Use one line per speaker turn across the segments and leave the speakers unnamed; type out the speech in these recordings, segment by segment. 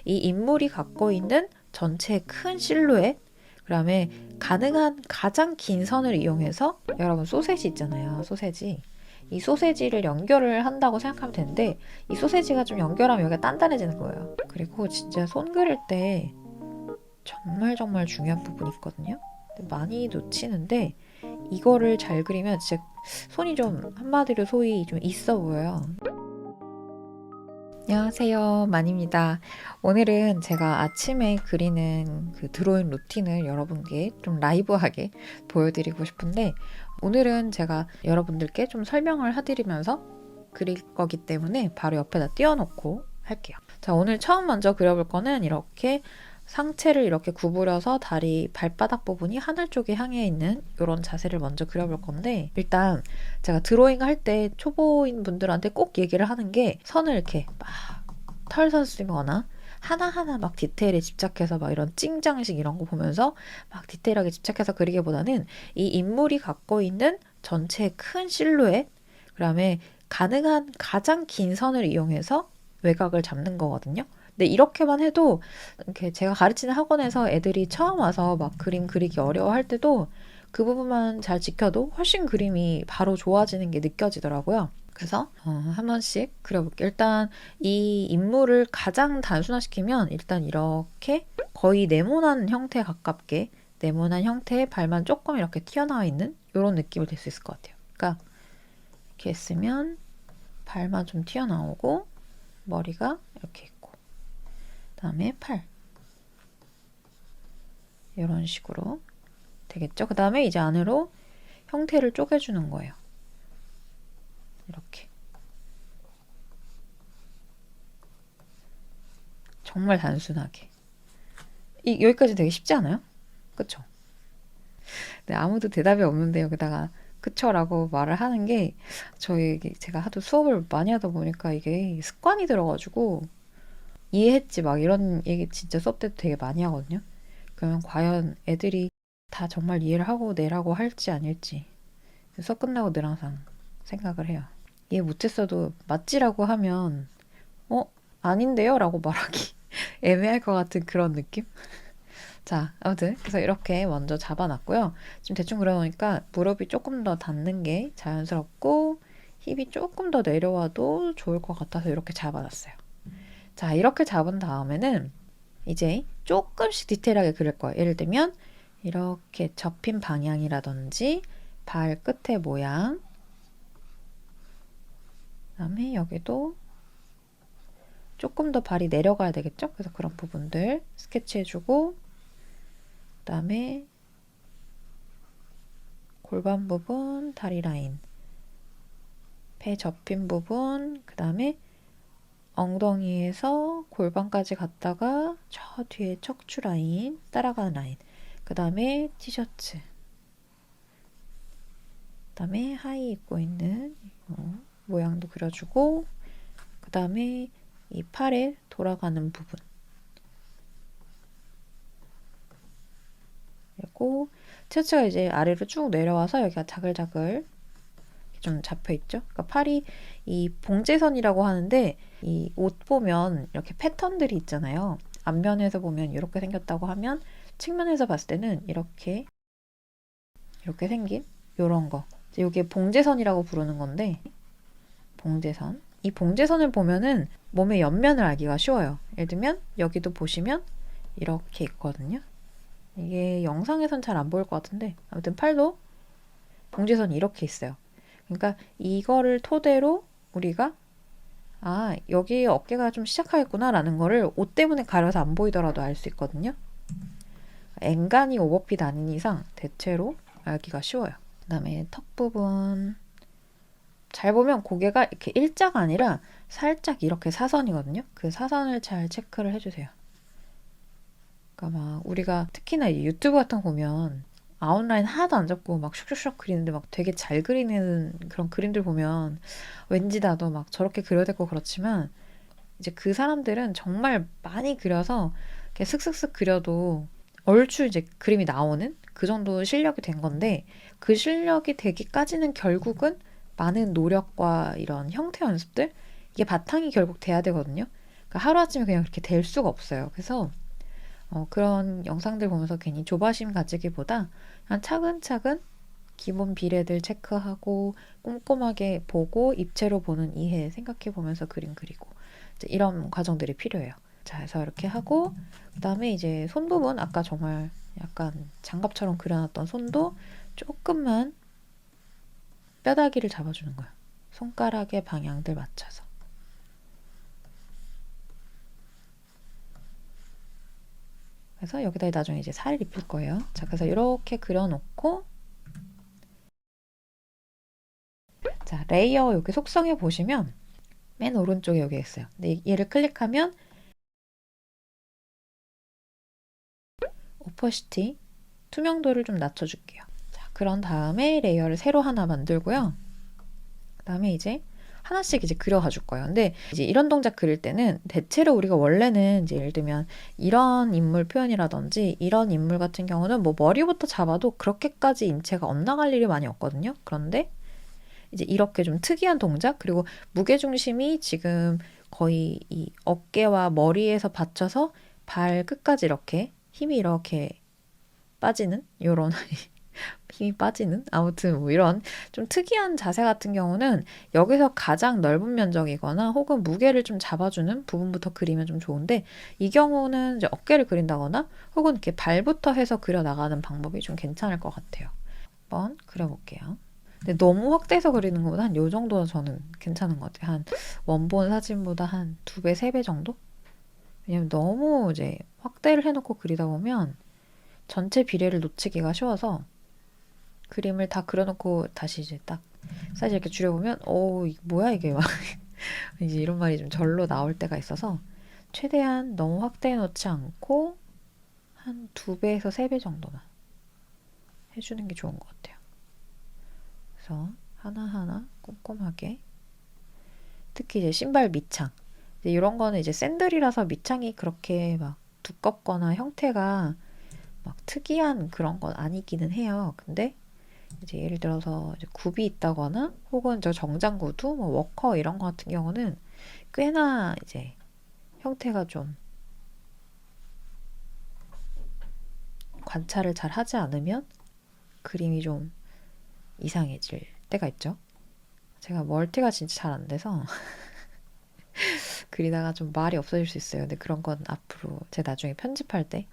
이 인물이 갖고 있는 전체의 큰 실루엣, 그다음에 가능한 가장 긴 선을 이용해서 여러분 소세지 있잖아요. 소세지. 이 소세지를 연결을 한다고 생각하면 되는데 이 소세지가 좀 연결하면 여기가 단단해지는 거예요. 그리고 진짜 손 그릴 때 정말 정말 중요한 부분이 있거든요. 많이 놓치는데 이거를 잘 그리면 진짜 손이 좀 한마디로 소위 좀 있어 보여요. 안녕하세요, 만입니다. 오늘은 제가 아침에 그리는 그 드로잉 루틴을 여러분께 좀 라이브하게 보여드리고 싶은데, 오늘은 제가 여러분들께 좀 설명을 해드리면서 그릴 거기 때문에 바로 옆에다 띄워놓고 할게요. 자, 오늘 처음 먼저 그려볼 거는 이렇게 상체를 이렇게 구부려서 다리 발바닥 부분이 하늘 쪽에 향해 있는 이런 자세를 먼저 그려볼 건데, 일단 제가 드로잉 할 때 초보인 분들한테 꼭 얘기를 하는 게, 선을 이렇게 막 털선 쓰거나 하나하나 막 디테일에 집착해서 막 이런 찡장식 이런 거 보면서 막 디테일하게 집착해서 그리기보다는 이 인물이 갖고 있는 전체의 큰 실루엣, 그다음에 가능한 가장 긴 선을 이용해서 외곽을 잡는 거거든요. 근데 이렇게만 해도, 이렇게 제가 가르치는 학원에서 애들이 처음 와서 막 그림 그리기 어려워할 때도 그 부분만 잘 지켜도 훨씬 그림이 바로 좋아지는 게 느껴지더라고요. 그래서 한 번씩 그려볼게요. 일단 이 인물을 가장 단순화시키면 일단 이렇게 거의 네모난 형태에 가깝게, 네모난 형태의 발만 조금 이렇게 튀어나와 있는 이런 느낌이 될 수 있을 것 같아요. 그러니까 이렇게 했으면 발만 좀 튀어나오고 머리가 이렇게 있고, 그다음에 팔, 이런 식으로 되겠죠. 그 다음에 이제 안으로 형태를 쪼개주는 거예요. 이렇게. 정말 단순하게. 여기까지 되게 쉽지 않아요? 그쵸? 네, 아무도 대답이 없는데 여기다가 그쳐라고 말을 하는 게, 제가 하도 수업을 많이 하다 보니까 이게 습관이 들어가지고 이해했지 막 이런 얘기 진짜 수업 때도 되게 많이 하거든요. 그러면 과연 애들이 다 정말 이해를 하고 내라고 할지 아닐지 수업 끝나고 늘 항상 생각을 해요. 이해 못했어도 맞지라고 하면 어? 아닌데요? 라고 말하기 애매할 것 같은 그런 느낌? 자, 아무튼 그래서 이렇게 먼저 잡아놨고요. 지금 대충 그려놓으니까 무릎이 조금 더 닿는 게 자연스럽고 힙이 조금 더 내려와도 좋을 것 같아서 이렇게 잡아놨어요. 자, 이렇게 잡은 다음에는 이제 조금씩 디테일하게 그릴 거예요. 예를 들면 이렇게 접힌 방향이라든지 발끝의 모양, 그다음에 여기도 조금 더 발이 내려가야 되겠죠? 그래서 그런 부분들 스케치해주고, 그다음에 골반 부분, 다리 라인, 배 접힌 부분, 그다음에 엉덩이에서 골반까지 갔다가 저 뒤에 척추 라인, 따라가는 라인, 그다음에 티셔츠, 그다음에 하의 입고 있는 모양도 그려주고, 그다음에 이 팔에 돌아가는 부분, 그리고 티셔츠가 이제 아래로 쭉 내려와서 여기가 자글자글 좀 잡혀 있죠. 그러니까 팔이 이 봉제선이라고 하는데, 이 옷 보면 이렇게 패턴들이 있잖아요. 앞면에서 보면 이렇게 생겼다고 하면 측면에서 봤을 때는 이렇게 생긴 요런 거, 이게 봉제선이라고 부르는 건데, 봉제선. 이 봉제선을 보면은 몸의 옆면을 알기가 쉬워요. 예를 들면 여기도 보시면 이렇게 있거든요. 이게 영상에선 잘 안 보일 것 같은데, 아무튼 팔도 봉제선이 이렇게 있어요. 그러니까 이거를 토대로 우리가 여기 어깨가 좀 시작하겠구나 라는 거를 옷 때문에 가려서 안 보이더라도 알 수 있거든요. 엔간히 오버핏 아닌 이상 대체로 알기가 쉬워요. 그 다음에 턱 부분, 잘 보면 고개가 이렇게 일자가 아니라 살짝 이렇게 사선이거든요. 그 사선을 잘 체크를 해주세요. 그러니까 막 우리가 특히나 유튜브 같은 거 보면 아웃라인 하나도 안 잡고 막 슉슉슉 그리는데 막 되게 잘 그리는 그런 그림들 보면 왠지 나도 막 저렇게 그려야 되고, 그렇지만 이제 그 사람들은 정말 많이 그려서 이렇게 슥슥슥 그려도 얼추 이제 그림이 나오는 그 정도 실력이 된 건데, 그 실력이 되기까지는 결국은 많은 노력과 이런 형태 연습들, 이게 바탕이 결국 돼야 되거든요. 그러니까 하루아침에 그냥 그렇게 될 수가 없어요. 그래서 그런 영상들 보면서 괜히 조바심 가지기보다 그냥 차근차근 기본 비례들 체크하고 꼼꼼하게 보고 입체로 보는 이해 생각해 보면서 그림 그리고 이제 이런 과정들이 필요해요. 자, 그래서 이렇게 하고 그다음에 이제 손 부분 아까 정말 약간 장갑처럼 그려놨던 손도 조금만 뼈다귀를 잡아주는 거야. 손가락의 방향들 맞춰서. 그래서 여기다 나중에 이제 살을 입힐 거예요. 자, 그래서 이렇게 그려놓고 자, 레이어 여기 속성에 보시면 맨 오른쪽에 여기 있어요. 근데 얘를 클릭하면 오퍼시티 투명도를 좀 낮춰줄게요. 자, 그런 다음에 레이어를 새로 하나 만들고요. 그 다음에 이제 하나씩 이제 그려가 줄 거예요. 근데 이제 이런 동작 그릴 때는 대체로 우리가 원래는 이제 예를 들면 이런 인물 표현이라든지 이런 인물 같은 경우는 뭐 머리부터 잡아도 그렇게까지 인체가 엇나갈 일이 많이 없거든요. 그런데 이제 이렇게 좀 특이한 동작 그리고 무게중심이 지금 거의 이 어깨와 머리에서 받쳐서 발 끝까지 이렇게 힘이 이렇게 빠지는 요런 힘이 빠지는 아무튼 뭐 이런 좀 특이한 자세 같은 경우는 여기서 가장 넓은 면적이거나 혹은 무게를 좀 잡아주는 부분부터 그리면 좀 좋은데 이 경우는 이제 어깨를 그린다거나 혹은 이렇게 발부터 해서 그려 나가는 방법이 좀 괜찮을 것 같아요. 한번 그려볼게요. 근데 너무 확대해서 그리는 것보다 한 요 정도는 저는 괜찮은 것 같아요. 한 원본 사진보다 한 2배, 3배 정도? 왜냐면 너무 이제 확대를 해놓고 그리다 보면 전체 비례를 놓치기가 쉬워서 그림을 다 그려놓고 다시 이제 딱 사실 이렇게 줄여보면 뭐야 이게 막 이제 이런 말이 좀 절로 나올 때가 있어서 최대한 너무 확대해 놓지 않고 한 2배에서 3배 정도만 해주는 게 좋은 것 같아요. 그래서 하나하나 꼼꼼하게 특히 이제 신발 밑창 이제 이런 거는 이제 샌들이라서 밑창이 그렇게 막 두껍거나 형태가 막 특이한 그런 건 아니기는 해요. 근데 이제 예를 들어서 이제 굽이 있다거나 혹은 저 정장 구두, 뭐 워커 이런 거 같은 경우는 꽤나 이제 형태가 좀 관찰을 잘 하지 않으면 그림이 좀 이상해질 때가 있죠. 제가 멀티가 진짜 잘 안 돼서 그리다가 좀 말이 없어질 수 있어요. 근데 그런 건 앞으로 제가 나중에 편집할 때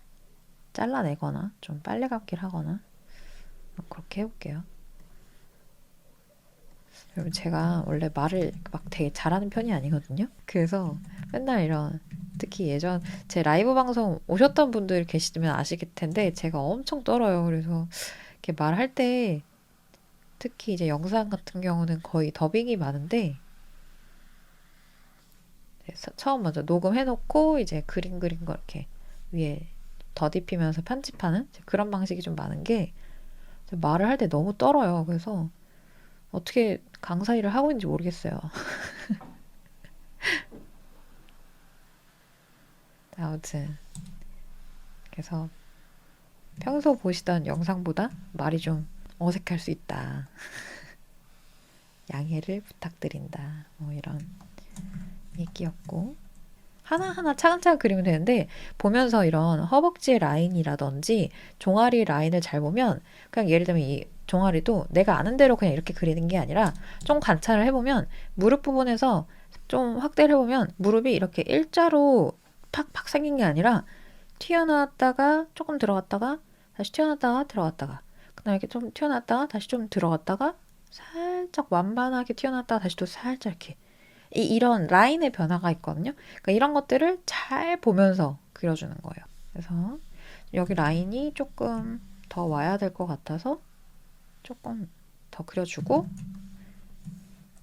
잘라내거나 좀 빨래 감기를 하거나 그렇게 해볼게요. 여러분 제가 원래 말을 막 되게 잘하는 편이 아니거든요. 그래서 맨날 이런 특히 예전 제 라이브 방송 오셨던 분들 계시면 아시겠 텐데 제가 엄청 떨어요. 그래서 이렇게 말할 때 특히 이제 영상 같은 경우는 거의 더빙이 많은데 처음 먼저 녹음해놓고 이제 그림 그린 거 이렇게 위에 더딥히면서 편집하는 그런 방식이 좀 많은 게 말을 할 때 너무 떨어요. 그래서 어떻게 강사 일을 하고 있는지 모르겠어요. 아무튼 그래서 평소 보시던 영상보다 말이 좀 어색할 수 있다. 양해를 부탁드린다. 뭐 이런 얘기였고 하나하나 차근차근 그리면 되는데 보면서 이런 허벅지의 라인이라든지 종아리 라인을 잘 보면 그냥 예를 들면 이 종아리도 내가 아는 대로 그냥 이렇게 그리는 게 아니라 좀 관찰을 해보면 무릎 부분에서 좀 확대를 해보면 무릎이 이렇게 일자로 팍팍 생긴 게 아니라 튀어나왔다가 조금 들어갔다가 다시 튀어나왔다가 들어갔다가 그다음에 이렇게 좀 튀어나왔다가 다시 좀 들어갔다가 살짝 완만하게 튀어나왔다가 다시 또 살짝 이렇게 이런 라인의 변화가 있거든요. 그러니까 이런 것들을 잘 보면서 그려주는 거예요. 그래서 여기 라인이 조금 더 와야 될 것 같아서 조금 더 그려주고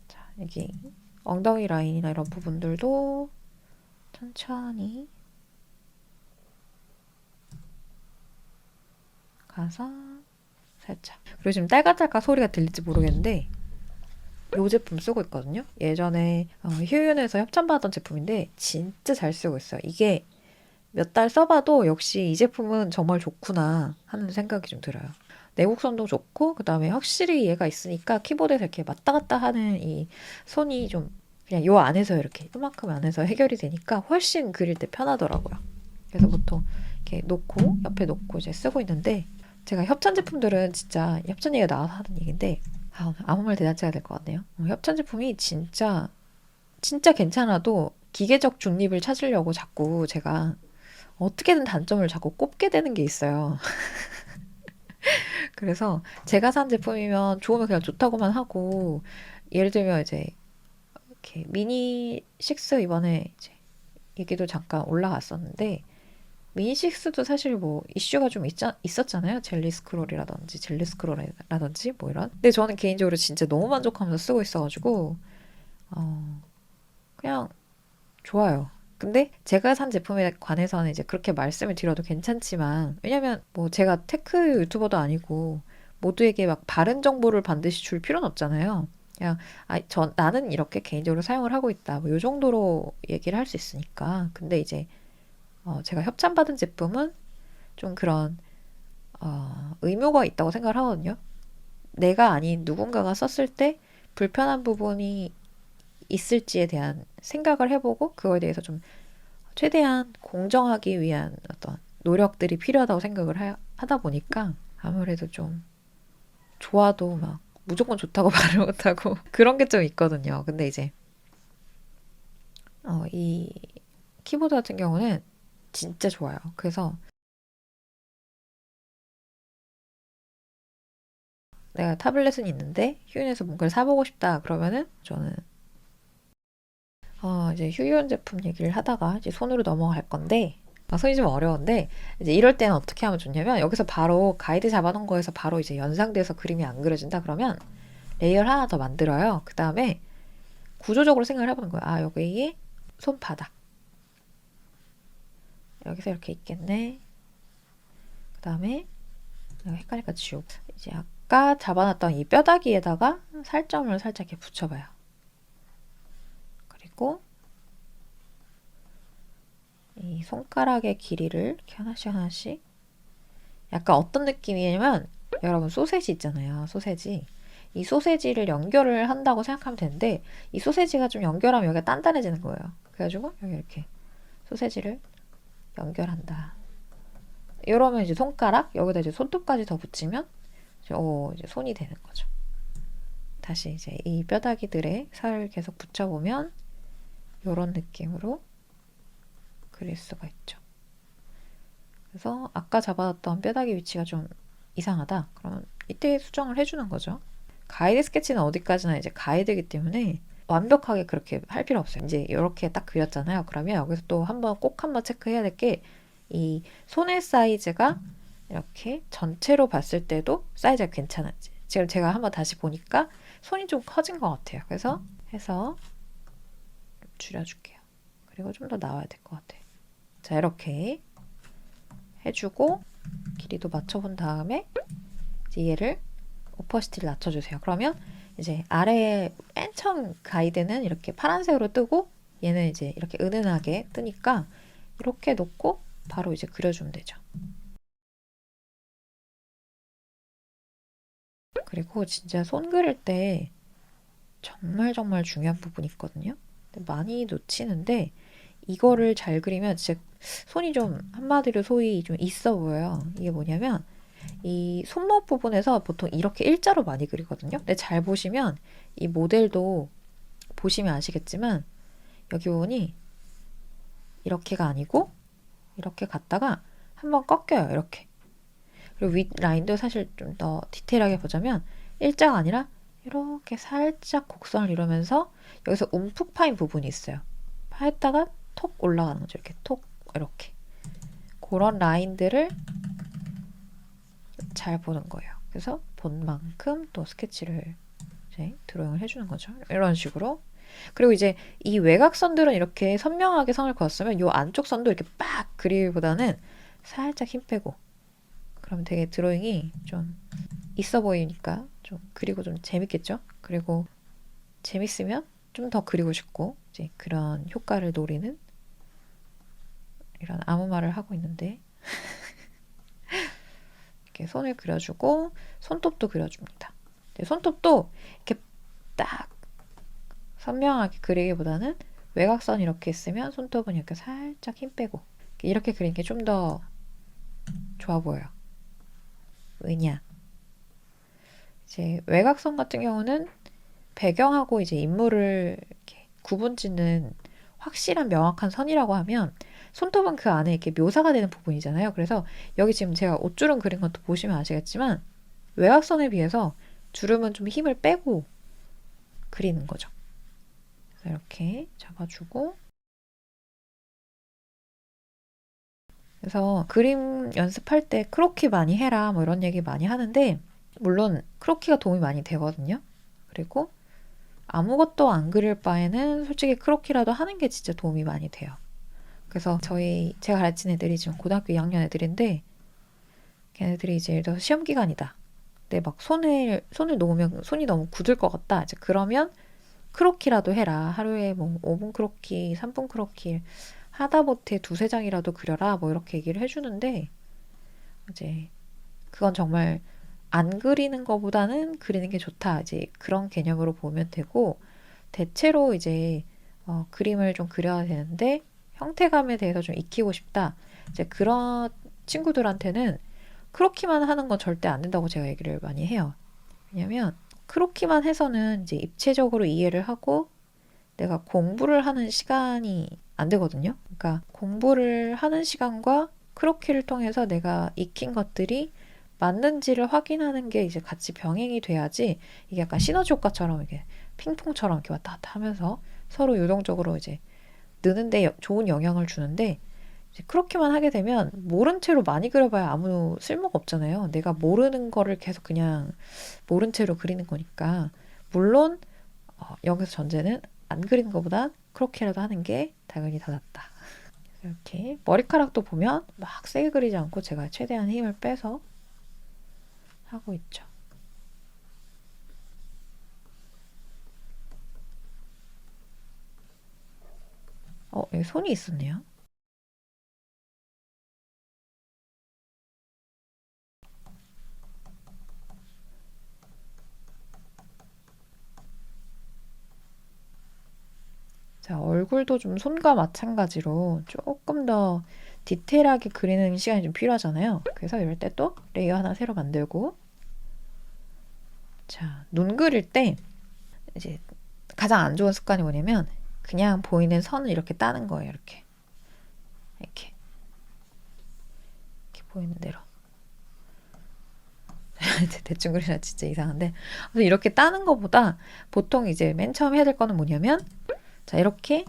자, 여기 엉덩이 라인이나 이런 부분들도 천천히 가서 살짝 그리고 지금 딸깍딸깍 소리가 들릴지 모르겠는데 이 제품 쓰고 있거든요. 예전에 휴윤에서 협찬받았던 제품인데 진짜 잘 쓰고 있어요. 이게 몇 달 써봐도 역시 이 제품은 정말 좋구나 하는 생각이 좀 들어요. 내곡선도 좋고 그 다음에 확실히 얘가 있으니까 키보드에서 이렇게 왔다 갔다 하는 이 손이 좀 그냥 요 안에서 이렇게 요만큼 안에서 해결이 되니까 훨씬 그릴 때 편하더라고요. 그래서 보통 이렇게 놓고 옆에 놓고 이제 쓰고 있는데 제가 협찬 제품들은 진짜 협찬 얘기가 나와서 하는 얘기인데 아무 말 대잔치가 될 것 같네요. 협찬 제품이 진짜 괜찮아도 기계적 중립을 찾으려고 자꾸 제가 어떻게든 단점을 자꾸 꼽게 되는 게 있어요. 그래서 제가 산 제품이면 좋으면 그냥 좋다고만 하고 예를 들면 이제 이렇게 미니 6 이번에 이제 얘기도 잠깐 올라갔었는데 미니 6도 사실 뭐 이슈가 좀 있었잖아요. 젤리 스크롤이라든지 뭐 이런. 근데 저는 개인적으로 진짜 너무 만족하면서 쓰고 있어가지고 그냥 좋아요. 근데 제가 산 제품에 관해서는 이제 그렇게 말씀을 드려도 괜찮지만 왜냐면 뭐 제가 테크 유튜버도 아니고 모두에게 막 바른 정보를 반드시 줄 필요는 없잖아요. 그냥 나는 이렇게 개인적으로 사용을 하고 있다. 뭐 요 정도로 얘기를 할 수 있으니까. 근데 이제 제가 협찬받은 제품은 좀 그런 의무가 있다고 생각을 하거든요. 내가 아닌 누군가가 썼을 때 불편한 부분이 있을지에 대한 생각을 해보고 그거에 대해서 좀 최대한 공정하기 위한 어떤 노력들이 필요하다고 생각을 하다 보니까 아무래도 좀 좋아도 막 무조건 좋다고 말을 못하고 그런 게 좀 있거든요. 근데 이제 이 키보드 같은 경우는 진짜 좋아요. 그래서 내가 타블렛은 있는데 휴윤에서 뭔가를 사보고 싶다 그러면은 저는 이제 휴이온 제품 얘기를 하다가 이제 손으로 넘어갈 건데, 손이 좀 어려운데, 이제 이럴 때는 어떻게 하면 좋냐면, 여기서 바로 가이드 잡아놓은 거에서 바로 이제 연상돼서 그림이 안 그려진다? 그러면 레이어를 하나 더 만들어요. 그 다음에 구조적으로 생각을 해보는 거예요. 여기 손바닥. 여기서 이렇게 있겠네. 그 다음에, 헷갈리니까 지우고. 이제 아까 잡아놨던 이 뼈다귀에다가 살점을 살짝 이렇게 붙여봐요. 그리고 이 손가락의 길이를 이렇게 하나씩 약간 어떤 느낌이냐면 여러분 소세지 있잖아요. 소세지. 이 소세지를 연결을 한다고 생각하면 되는데 이 소세지가 좀 연결하면 여기가 단단해지는 거예요. 그래가지고 여기 이렇게 소세지를 연결한다. 이러면 이제 손가락 여기다 이제 손톱까지 더 붙이면 이제 손이 되는 거죠. 다시 이제 이 뼈다귀들의 살을 계속 붙여보면 이런 느낌으로 그릴 수가 있죠. 그래서 아까 잡아놨던 뼈다귀 위치가 좀 이상하다. 그러면 이때 수정을 해주는 거죠. 가이드 스케치는 어디까지나 이제 가이드이기 때문에 완벽하게 그렇게 할 필요 없어요. 이제 이렇게 딱 그렸잖아요. 그러면 여기서 또 꼭 한번 체크해야 될 게 이 손의 사이즈가 이렇게 전체로 봤을 때도 사이즈가 괜찮은지. 지금 제가 한번 다시 보니까 손이 좀 커진 것 같아요. 그래서 해서 줄여줄게요. 그리고 좀 더 나와야 될 것 같아요. 자, 이렇게 해주고 길이도 맞춰본 다음에 이제 얘를 오퍼시티를 낮춰주세요. 그러면 이제 아래에 맨 처음 가이드는 이렇게 파란색으로 뜨고 얘는 이제 이렇게 은은하게 뜨니까 이렇게 놓고 바로 이제 그려주면 되죠. 그리고 진짜 손 그릴 때 정말 중요한 부분이 있거든요. 많이 놓치는데 이거를 잘 그리면 진짜 손이 좀 한마디로 소위 좀 있어 보여요. 이게 뭐냐면 이 손목 부분에서 보통 이렇게 일자로 많이 그리거든요. 근데 잘 보시면 이 모델도 보시면 아시겠지만 여기 부분이 이렇게가 아니고 이렇게 갔다가 한번 꺾여요. 이렇게. 그리고 윗 라인도 사실 좀 더 디테일하게 보자면 일자가 아니라 이렇게 살짝 곡선을 이루면서 여기서 움푹 파인 부분이 있어요. 파였다가 톡 올라가는 거죠. 이렇게 톡 이렇게. 그런 라인들을 잘 보는 거예요. 그래서 본 만큼 또 스케치를 이제 드로잉을 해주는 거죠. 이런 식으로. 그리고 이제 이 외곽선들은 이렇게 선명하게 선을 그었으면 이 안쪽 선도 이렇게 빡 그리기보다는 살짝 힘 빼고 그러면 되게 드로잉이 좀 있어 보이니까 좀 그리고 좀 재밌겠죠? 그리고 재밌으면 좀 더 그리고 싶고 이제 그런 효과를 노리는 이런 아무 말을 하고 있는데 이렇게 손을 그려주고 손톱도 그려줍니다. 손톱도 이렇게 딱 선명하게 그리기보다는 외곽선 이렇게 있으면 손톱은 이렇게 살짝 힘 빼고 이렇게 그리는 게 좀 더 좋아 보여요. 왜냐? 이제 외곽선 같은 경우는 배경하고 이제 인물을 이렇게 구분짓는 확실한 명확한 선이라고 하면 손톱은 그 안에 이렇게 묘사가 되는 부분이잖아요. 그래서 여기 지금 제가 옷주름 그린 것도 보시면 아시겠지만 외곽선에 비해서 주름은 좀 힘을 빼고 그리는 거죠. 그래서 이렇게 잡아주고 그래서 그림 연습할 때 크로키 많이 해라 뭐 이런 얘기 많이 하는데 물론 크로키가 도움이 많이 되거든요. 그리고 아무것도 안 그릴 바에는 솔직히 크로키라도 하는 게 진짜 도움이 많이 돼요. 그래서 제가 가르친 애들이 지금 고등학교 2학년 애들인데 걔네들이 이제 예를 들어서 시험 기간이다. 근데 막 손을 놓으면 손이 너무 굳을 것 같다. 이제 그러면 크로키라도 해라. 하루에 뭐 5분 크로키, 3분 크로키 하다못해 두세 장이라도 그려라. 뭐 이렇게 얘기를 해주는데 이제 그건 정말 안 그리는 것보다는 그리는 게 좋다. 이제 그런 개념으로 보면 되고 대체로 이제 그림을 좀 그려야 되는데 형태감에 대해서 좀 익히고 싶다. 이제 그런 친구들한테는 크로키만 하는 건 절대 안 된다고 제가 얘기를 많이 해요. 왜냐면 크로키만 해서는 이제 입체적으로 이해를 하고 내가 공부를 하는 시간이 안 되거든요. 그러니까 공부를 하는 시간과 크로키를 통해서 내가 익힌 것들이 맞는지를 확인하는 게 이제 같이 병행이 돼야지 이게 약간 시너지 효과처럼 이게 핑퐁처럼 이렇게 왔다 갔다 하면서 서로 유동적으로 이제 느는데 좋은 영향을 주는데 이제 그렇게만 하게 되면 모른 채로 많이 그려봐야 아무 쓸모가 없잖아요. 내가 모르는 거를 계속 그냥 모른 채로 그리는 거니까 물론 여기서 전제는 안 그리는 것보다 그렇게라도 하는 게 당연히 더 낫다. 이렇게 머리카락도 보면 막 세게 그리지 않고 제가 최대한 힘을 빼서 하고 있죠. 여기 손이 있었네요. 자, 얼굴도 좀 손과 마찬가지로 조금 더 디테일하게 그리는 시간이 좀 필요하잖아요. 그래서 이럴 때 또 레이어 하나 새로 만들고 자, 눈 그릴 때 이제 가장 안 좋은 습관이 뭐냐면 그냥 보이는 선을 이렇게 따는 거예요. 이렇게 보이는 대로 대충 그리나 진짜 이상한데 그래서 이렇게 따는 것보다 보통 이제 맨 처음 해야 될 거는 뭐냐면 자, 이렇게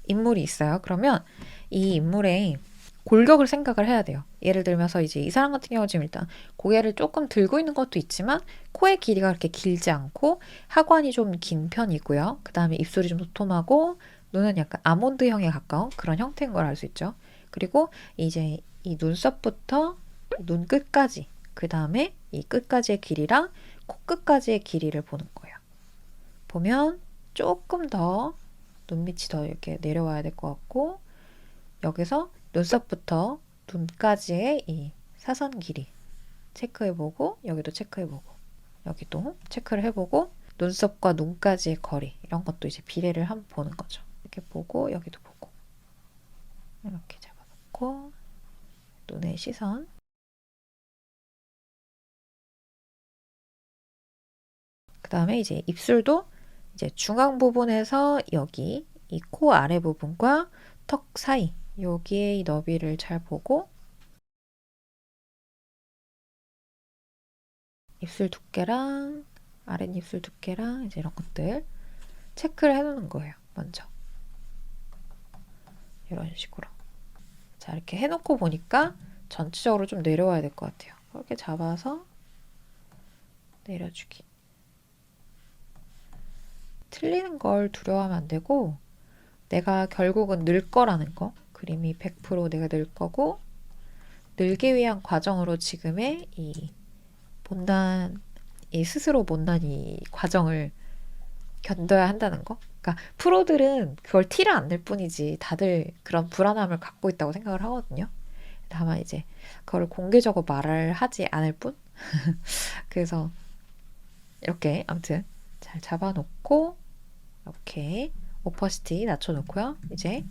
인물이 있어요. 그러면 이 인물의 골격을 생각을 해야 돼요. 예를 들면서 이제 이 사람 같은 경우 지금 일단 고개를 조금 들고 있는 것도 있지만 코의 길이가 그렇게 길지 않고 하관이 좀 긴 편이고요. 그 다음에 입술이 좀 도톰하고 눈은 약간 아몬드형에 가까운 그런 형태인 걸 알 수 있죠. 그리고 이제 이 눈썹부터 눈 끝까지 그 다음에 이 끝까지의 길이랑 코끝까지의 길이를 보는 거예요. 보면 조금 더 눈밑이 더 이렇게 내려와야 될 것 같고 여기서 눈썹부터 눈까지의 이 사선 길이 체크해보고 여기도 체크해보고 여기도 체크를 해보고 눈썹과 눈까지의 거리 이런 것도 이제 비례를 한번 보는 거죠. 이렇게 보고 여기도 보고 이렇게 잡아놓고 눈의 시선 그 다음에 이제 입술도 이제 중앙 부분에서 여기 이 코 아래 부분과 턱 사이 여기에 이 너비를 잘 보고 입술 두께랑 아랫입술 두께랑 이제 이런 것들 체크를 해놓는 거예요. 먼저 이런 식으로 자 이렇게 해놓고 보니까 전체적으로 좀 내려와야 될 것 같아요. 이렇게 잡아서 내려주기 틀리는 걸 두려워하면 안 되고 내가 결국은 늘 거라는 거 그림이 100% 내가 늘 거고 늘기 위한 과정으로 지금의 이 못난 이 스스로 못난 이 과정을 견뎌야 한다는 거. 그러니까 프로들은 그걸 티를 안 낼 뿐이지 다들 그런 불안함을 갖고 있다고 생각을 하거든요. 다만 이제 그걸 공개적으로 말을 하지 않을 뿐. 그래서 이렇게 아무튼 잘 잡아놓고 이렇게 오퍼시티 낮춰놓고요. 이제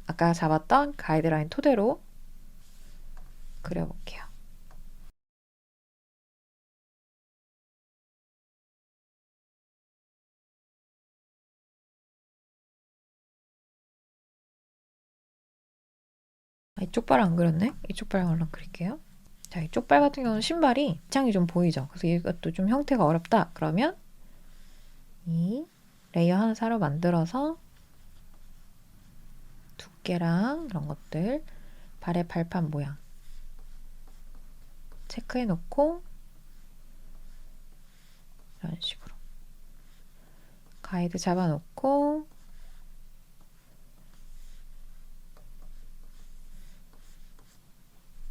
아까 잡았던 가이드라인 토대로 그려볼게요. 이쪽 발 안 그렸네? 이쪽 발 얼른 그릴게요. 자, 이쪽 발 같은 경우는 신발이 밑창이 좀 보이죠? 그래서 이것도 좀 형태가 어렵다. 그러면 이 레이어 하나 새로 만들어서 두께랑 이런 것들, 발의 발판 모양 체크해 놓고 이런 식으로 가이드 잡아 놓고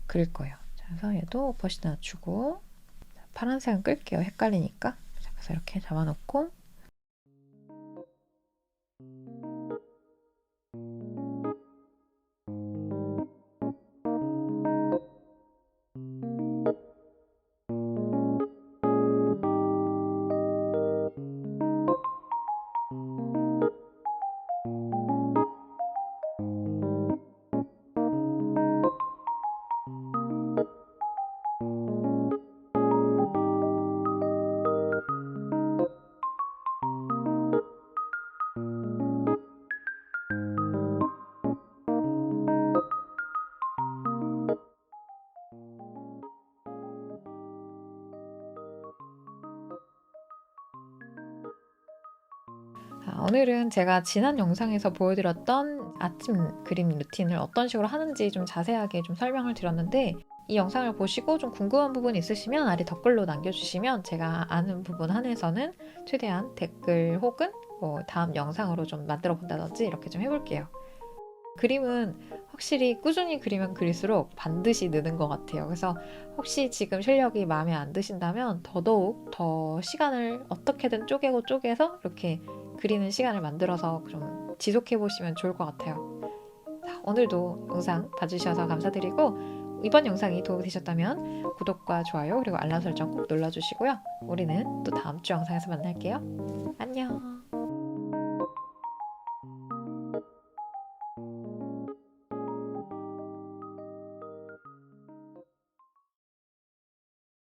그릴 거예요. 자, 그래서 얘도 오퍼시티 낮추고 파란색은 끌게요. 헷갈리니까. 자, 그래서 이렇게 잡아 놓고 오늘은 제가 지난 영상에서 보여드렸던 아침 그림 루틴을 어떤 식으로 하는지 좀 자세하게 좀 설명을 드렸는데 이 영상을 보시고 좀 궁금한 부분 있으시면 아래 댓글로 남겨주시면 제가 아는 부분 한해서는 최대한 댓글 혹은 뭐 다음 영상으로 좀 만들어 본다든지 이렇게 좀 해볼게요. 그림은 확실히 꾸준히 그리면 그릴수록 반드시 느는 것 같아요. 그래서 혹시 지금 실력이 마음에 안 드신다면 더더욱 더 시간을 어떻게든 쪼개서 이렇게 그리는 시간을 만들어서 좀 지속해 보시면 좋을 것 같아요. 자, 오늘도 영상 봐주셔서 감사드리고 이번 영상이 도움이 되셨다면 구독과 좋아요 그리고 알람 설정 꼭 눌러주시고요. 우리는 또 다음 주 영상에서 만날게요. 안녕.